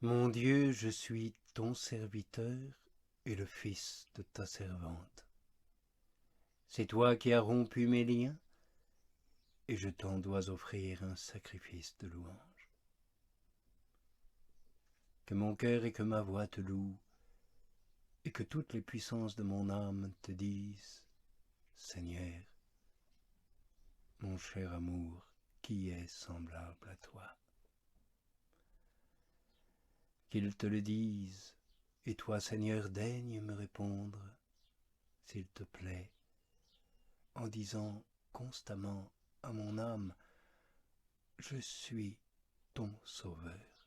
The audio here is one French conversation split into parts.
Mon Dieu, je suis ton serviteur et le fils de ta servante. C'est toi qui as rompu mes liens, et je t'en dois offrir un sacrifice de louange. Que mon cœur et que ma voix te louent, et que toutes les puissances de mon âme te disent, Seigneur, mon cher amour, qui est semblable à toi? Qu'ils te le disent, et toi, Seigneur, daigne me répondre, s'il te plaît, en disant constamment à mon âme, je suis ton sauveur.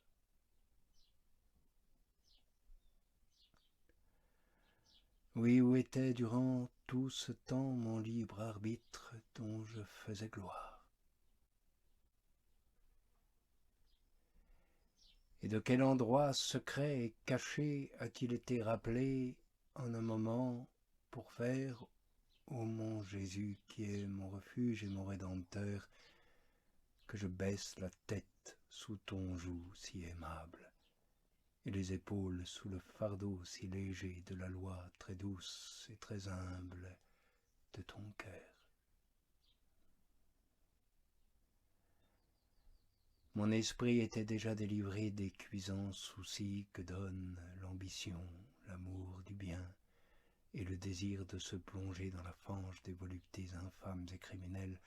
Oui, où était durant tout ce temps mon libre arbitre dont je faisais gloire? Et de quel endroit secret et caché a-t-il été rappelé en un moment pour faire, ô mon Jésus, qui est mon refuge et mon Rédempteur, que je baisse la tête sous ton joug si aimable, et les épaules sous le fardeau si léger de la loi très douce et très humble de ton cœur. Mon esprit était déjà délivré des cuisants soucis que donnent l'ambition, l'amour du bien et le désir de se plonger dans la fange des voluptés infâmes et criminelles,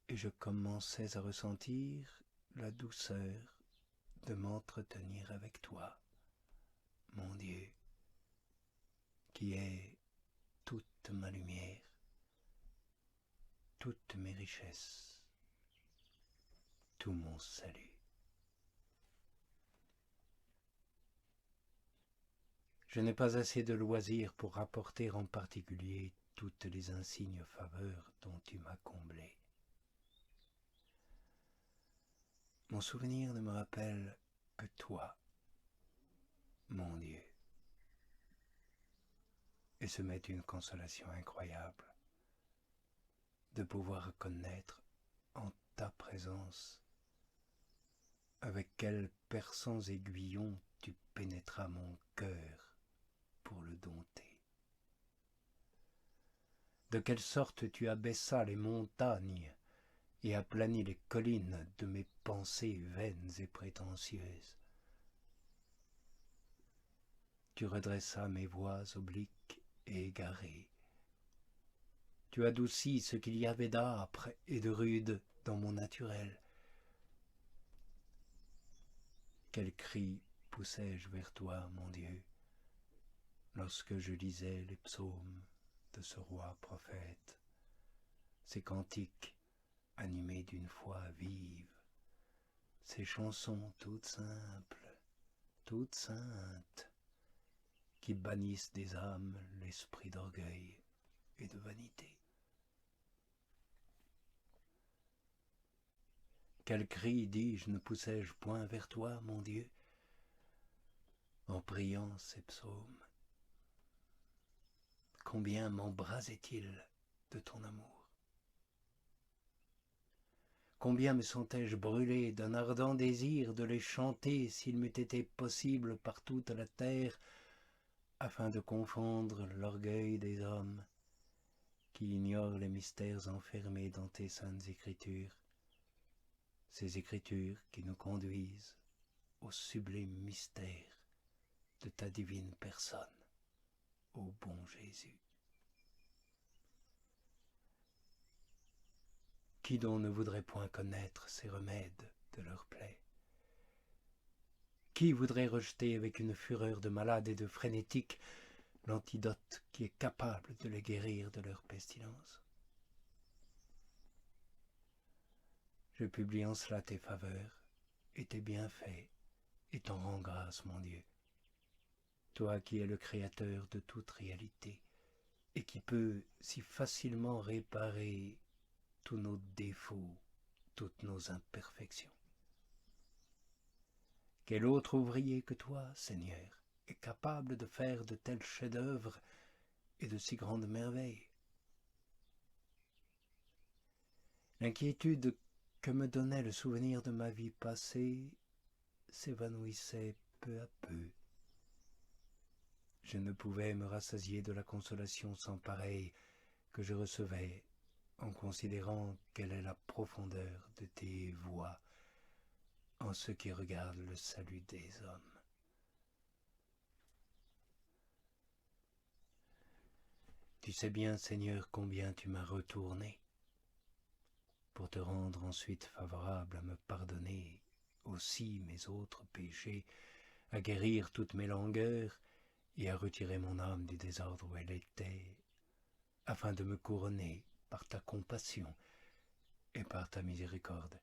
et je commençais à ressentir la douceur de m'entretenir avec toi, mon Dieu, qui est toute ma lumière, toutes mes richesses, tout mon salut. Je n'ai pas assez de loisirs pour rapporter en particulier toutes les insignes faveurs dont tu m'as comblé. Mon souvenir ne me rappelle que toi, mon Dieu, et ce m'est une consolation incroyable de pouvoir reconnaître en ta présence avec quels perçants aiguillons tu pénétras mon cœur pour le dompter. De quelle sorte tu abaissas les montagnes et aplanis les collines de mes pensées vaines et prétentieuses. Tu redressas mes voies obliques et égarées. Tu adoucis ce qu'il y avait d'âpre et de rude dans mon naturel. Quel cri poussai-je vers toi, mon Dieu, lorsque je lisais les psaumes de ce roi prophète, ces cantiques animés d'une foi vive, ces chansons toutes simples, toutes saintes, qui bannissent des âmes l'esprit d'orgueil et de vanité. Quel cri, dis-je, ne poussai-je point vers toi, mon Dieu, en priant ces psaumes? Combien m'embrasait-il de ton amour? Combien me sentais-je brûlé d'un ardent désir de les chanter s'il m'eût été possible par toute la terre, afin de confondre l'orgueil des hommes qui ignorent les mystères enfermés dans tes saintes écritures, ces écritures qui nous conduisent au sublime mystère de ta divine personne, ô bon Jésus. Qui donc ne voudrait point connaître ces remèdes de leurs plaies? Qui voudrait rejeter avec une fureur de malade et de frénétique l'antidote qui est capable de les guérir de leur pestilence? Je publie en cela tes faveurs et tes bienfaits, et t'en rends grâce, mon Dieu. Toi qui es le créateur de toute réalité, et qui peux si facilement réparer tous nos défauts, toutes nos imperfections. Quel autre ouvrier que toi, Seigneur, est capable de faire de tels chefs-d'œuvre et de si grandes merveilles? L'inquiétude que me donnait le souvenir de ma vie passée s'évanouissait peu à peu. Je ne pouvais me rassasier de la consolation sans pareille que je recevais en considérant quelle est la profondeur de tes voies en ce qui regarde le salut des hommes. Tu sais bien, Seigneur, combien tu m'as retourné pour te rendre ensuite favorable à me pardonner aussi mes autres péchés, à guérir toutes mes langueurs et à retirer mon âme du désordre où elle était, afin de me couronner par ta compassion et par ta miséricorde,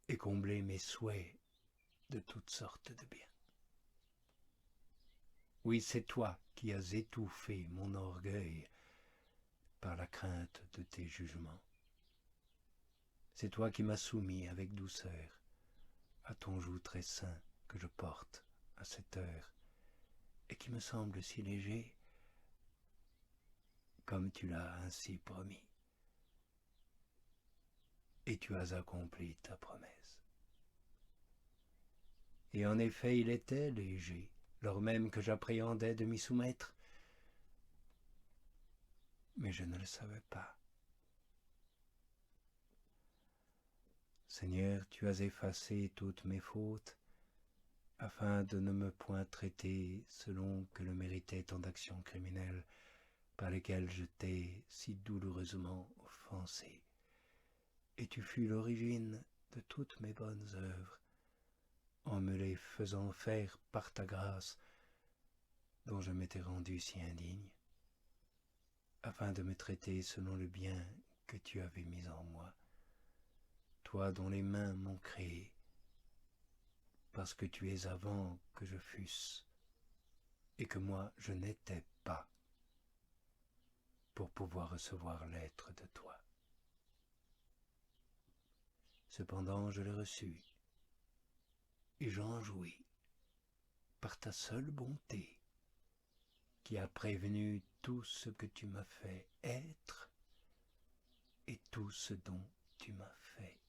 et combler mes souhaits de toutes sortes de biens. Oui, c'est toi qui as étouffé mon orgueil par la crainte de tes jugements. C'est toi qui m'as soumis avec douceur à ton joug très saint que je porte à cette heure, et qui me semble si léger, comme tu l'as ainsi promis. Et tu as accompli ta promesse. Et en effet, il était léger, lors même que j'appréhendais de m'y soumettre, mais je ne le savais pas. Seigneur, tu as effacé toutes mes fautes, afin de ne me point traiter selon que le méritait tant d'actions criminelles par lesquelles je t'ai si douloureusement offensé. Et tu fus l'origine de toutes mes bonnes œuvres, en me les faisant faire par ta grâce, dont je m'étais rendu si indigne, afin de me traiter selon le bien que tu avais mis en moi, toi dont les mains m'ont créé, parce que tu es avant que je fusse, et que moi je n'étais pas, pour pouvoir recevoir l'être de toi. Cependant je l'ai reçu, et j'en jouis, par ta seule bonté, qui a prévenu tout ce que tu m'as fait être, et tout ce dont tu m'as fait